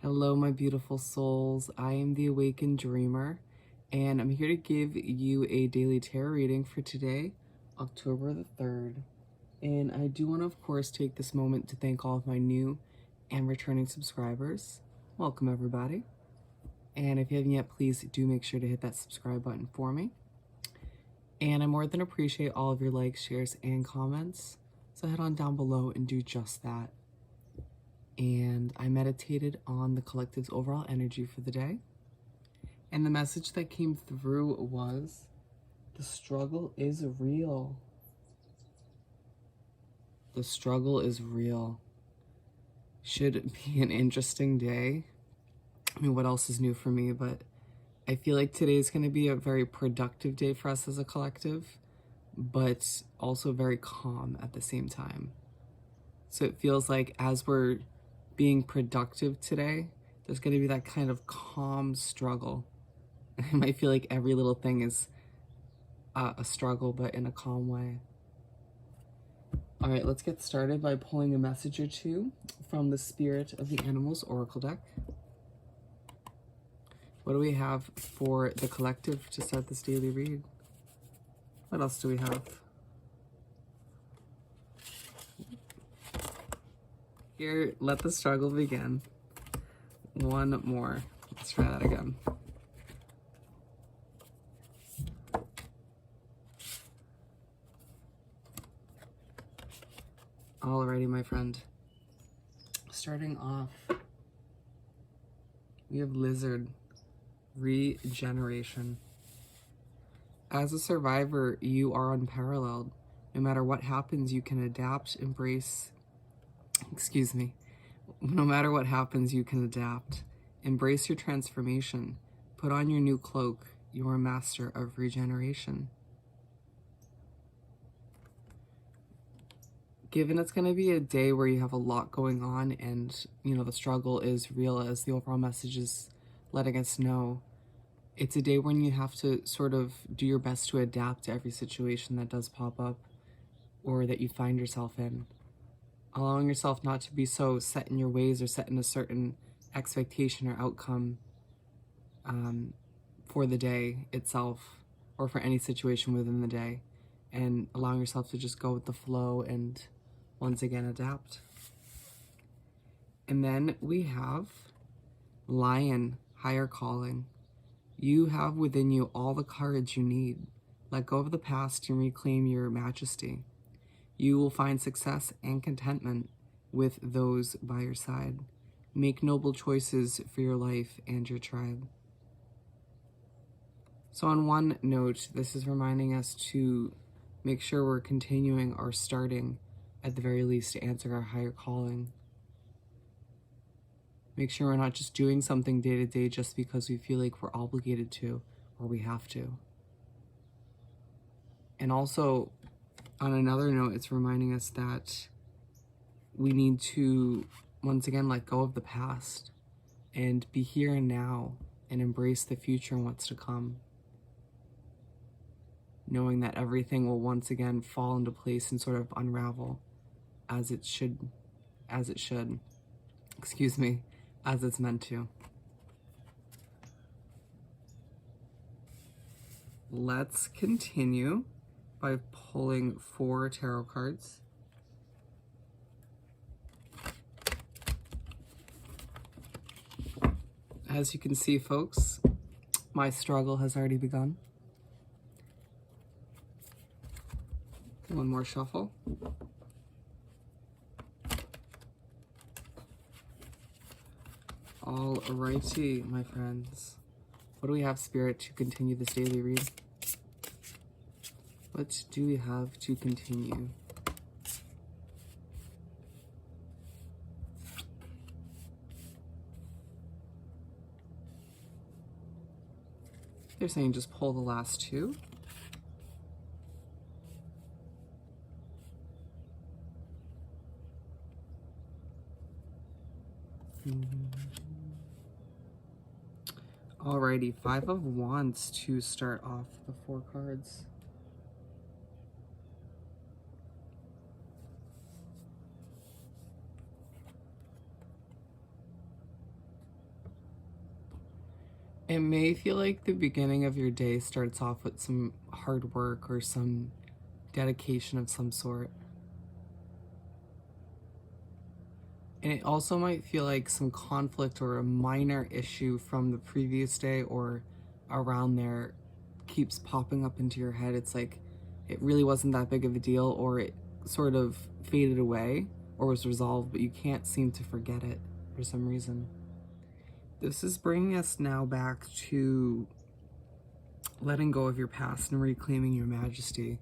Hello, my beautiful souls. I am the Awakened Dreamer, and I'm here to give you a daily tarot reading for today, October the 3rd. And I do want to, of course, take this moment to thank all of my new and returning subscribers. Welcome, everybody. And if you haven't yet, please do make sure to hit that subscribe button for me. And I more than appreciate all of your likes, shares, and comments. So head on down below and do just that. And I meditated on the collective's overall energy for the day. And the message that came through was, the struggle is real. The struggle is real. Should be an interesting day. I mean, what else is new for me? But I feel like today is going to be a very productive day for us as a collective, but also very calm at the same time. So it feels like as we're being productive today, there's going to be that kind of calm struggle. I might feel like every little thing is a struggle, but in a calm way. All right, let's get started by pulling a message or two from the Spirit of the Animals Oracle deck. What do we have for the collective to start this daily read? What else do we have? Here, let the struggle begin. One more. Let's try that again. Alrighty, my friend. Starting off, we have Lizard, regeneration. As a survivor, you are unparalleled. No matter what happens, you can adapt, embrace, no matter what happens, you can adapt. Embrace your transformation. Put on your new cloak. You are a master of regeneration. Given it's going to be a day where you have a lot going on and, the struggle is real, as the overall message is letting us know, it's a day when you have to sort of do your best to adapt to every situation that does pop up or that you find yourself in. Allowing yourself not to be so set in your ways or set in a certain expectation or outcome for the day itself or for any situation within the day, and allowing yourself to just go with the flow and once again adapt. And then we have Lion, higher calling. You have within you all the courage you need. Let go of the past and reclaim your majesty. You will find success and contentment with those by your side. Make noble choices for your life and your tribe. So on one note, this is reminding us to make sure we're continuing or starting, at the very least, to answer our higher calling. Make sure we're not just doing something day to day just because we feel like we're obligated to or we have to. And also, on another note, it's reminding us that we need to, once again, let go of the past and be here and now and embrace the future and what's to come. Knowing that everything will once again fall into place and sort of unravel as it's meant to. Let's continue by pulling 4 tarot cards. As you can see, folks, my struggle has already begun. One more shuffle. Alrighty, my friends. What do we have, Spirit, to continue this daily read? What do we have to continue? They're saying just pull the last 2. Alrighty, 5 of Wands to start off the 4 cards. It may feel like the beginning of your day starts off with some hard work or some dedication of some sort. And it also might feel like some conflict or a minor issue from the previous day or around there keeps popping up into your head. It's like it really wasn't that big of a deal, or it sort of faded away or was resolved, but you can't seem to forget it for some reason. This is bringing us now back to letting go of your past and reclaiming your majesty,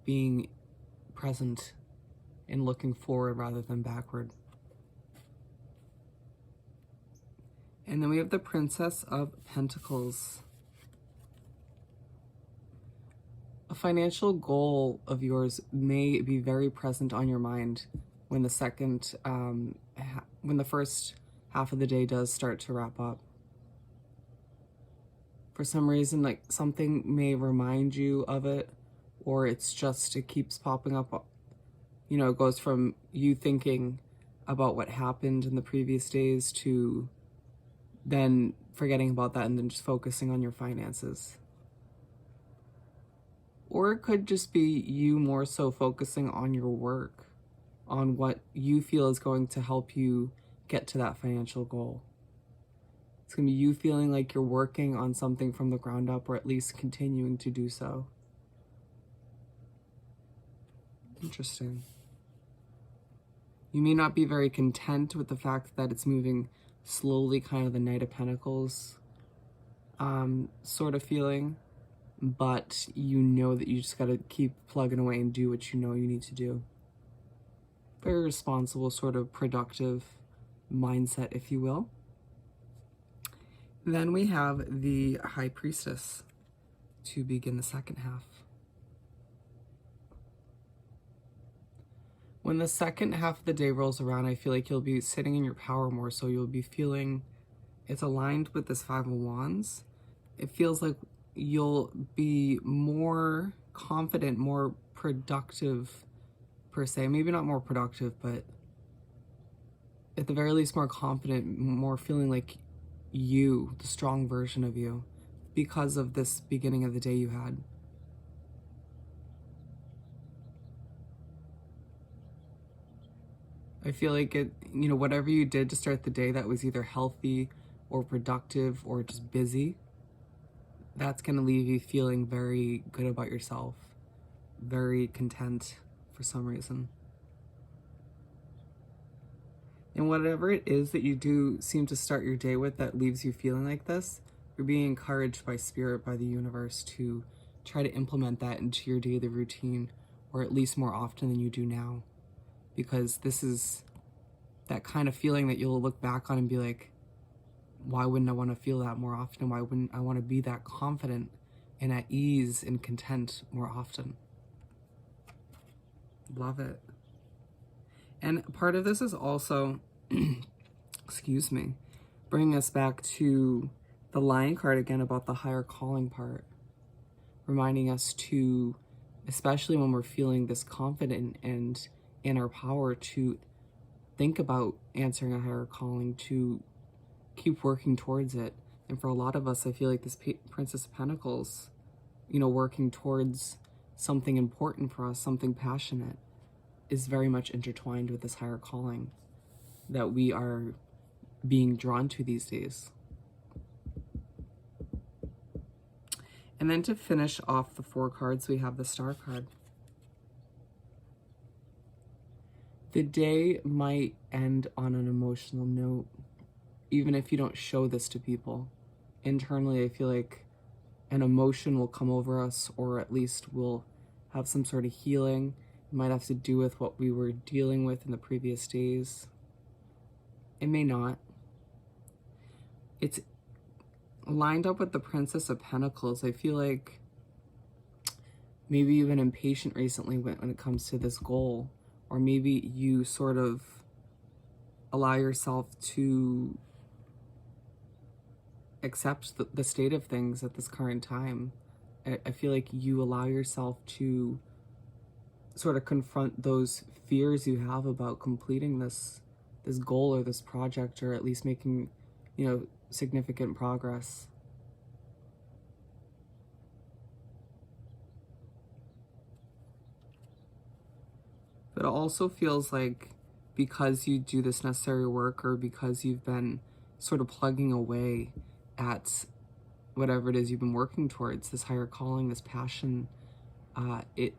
being present and looking forward rather than backward. And then we have the Princess of Pentacles. A financial goal of yours may be very present on your mind when the first half of the day does start to wrap up. For some reason, like something may remind you of it, or it keeps popping up. You know, it goes from you thinking about what happened in the previous days to then forgetting about that and then just focusing on your finances. Or it could just be you more so focusing on your work, on what you feel is going to help you get to that financial goal. It's going to be you feeling like you're working on something from the ground up, or at least continuing to do so. Interesting. You may not be very content with the fact that it's moving slowly, kind of the Knight of Pentacles sort of feeling, but you know that you just got to keep plugging away and do what you know you need to do. Very responsible, sort of productive mindset, if you will. Then we have the High Priestess to begin the second half. When the second half of the day rolls around, I feel like you'll be sitting in your power more, so you'll be feeling it's aligned with this Five of Wands. It feels like you'll be more confident, more productive per se. Maybe not more productive, but at the very least more confident, more feeling like you, the strong version of you, because of this beginning of the day you had. I feel like it, you know, whatever you did to start the day that was either healthy or productive or just busy, that's going to leave you feeling very good about yourself, very content for some reason. And whatever it is that you do seem to start your day with that leaves you feeling like this, you're being encouraged by spirit, by the universe, to try to implement that into your daily routine, or at least more often than you do now. Because this is that kind of feeling that you'll look back on and be like, why wouldn't I want to feel that more often? Why wouldn't I want to be that confident and at ease and content more often? Love it. And part of this is also, excuse me, bringing us back to the Lion card again about the higher calling part, reminding us to, especially when we're feeling this confident and in our power, to think about answering a higher calling, to keep working towards it. And for a lot of us, I feel like this Princess of Pentacles, you know, working towards something important for us, something passionate, is very much intertwined with this higher calling that we are being drawn to these days. And then to finish off the four cards, we have the Star card. The day might end on an emotional note, even if you don't show this to people. Internally, I feel like an emotion will come over us, or at least we'll have some sort of healing. It might have to do with what we were dealing with in the previous days. It may not. It's lined up with the Princess of Pentacles. I feel like maybe you've been impatient recently when it comes to this goal, or maybe you sort of allow yourself to accept the state of things at this current time. I feel like you allow yourself to sort of confront those fears you have about completing this goal or this project, or at least making, you know, significant progress. But it also feels like because you do this necessary work, or because you've been sort of plugging away at whatever it is you've been working towards, this higher calling, this passion, the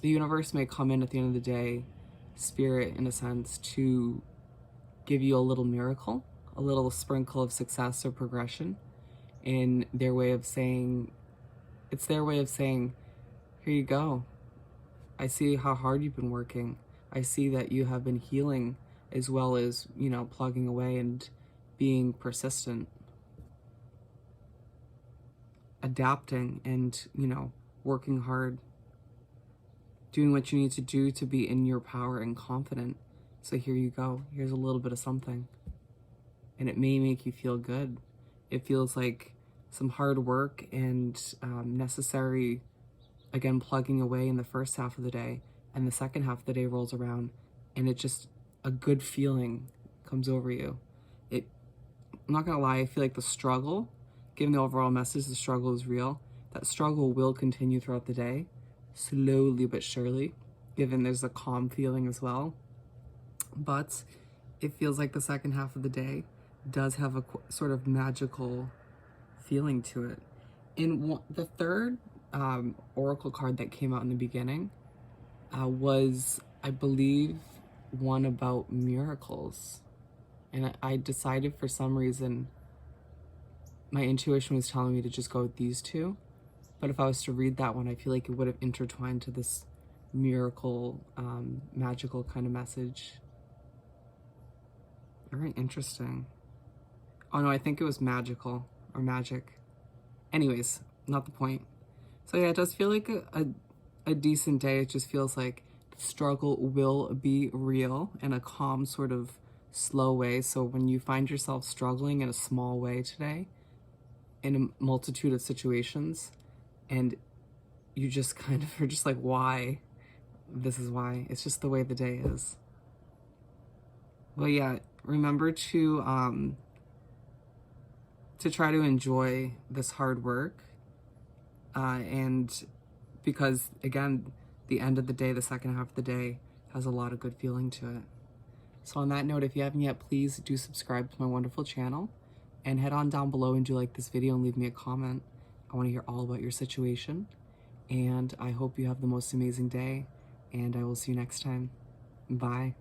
universe may come in at the end of the day, spirit in a sense, to give you a little miracle, a little sprinkle of success or progression, in their way of saying, it's their way of saying, here you go. I see how hard you've been working. I see that you have been healing as well as, plugging away and being persistent, adapting and, working hard, doing what you need to do to be in your power and confident. So here you go. Here's a little bit of something. And it may make you feel good. It feels like some hard work and necessary, again, plugging away in the first half of the day, and the second half of the day rolls around, and it just, a good feeling comes over you. I'm not gonna lie, I feel like the struggle, given the overall message, the struggle is real. That struggle will continue throughout the day, slowly but surely, given there's a calm feeling as well. But it feels like the second half of the day does have a sort of magical feeling to it. In the third oracle card that came out in the beginning was, I believe, one about miracles. And I decided for some reason, my intuition was telling me to just go with these two. But if I was to read that one, I feel like it would have intertwined to this miracle, magical kind of message. Very interesting. Oh no, I think it was magical or magic. Anyways, not the point. So yeah, it does feel like a decent day. It just feels like the struggle will be real in a calm, sort of slow way. So when you find yourself struggling in a small way today, in a multitude of situations, and you just kind of are just like, why? This is why. It's just the way the day is. Well, yeah, remember to try to enjoy this hard work. And because, again, the end of the day, the second half of the day, has a lot of good feeling to it. So on that note, if you haven't yet, please do subscribe to my wonderful channel, and head on down below and do like this video and leave me a comment. I want to hear all about your situation, and I hope you have the most amazing day, and I will see you next time. Bye.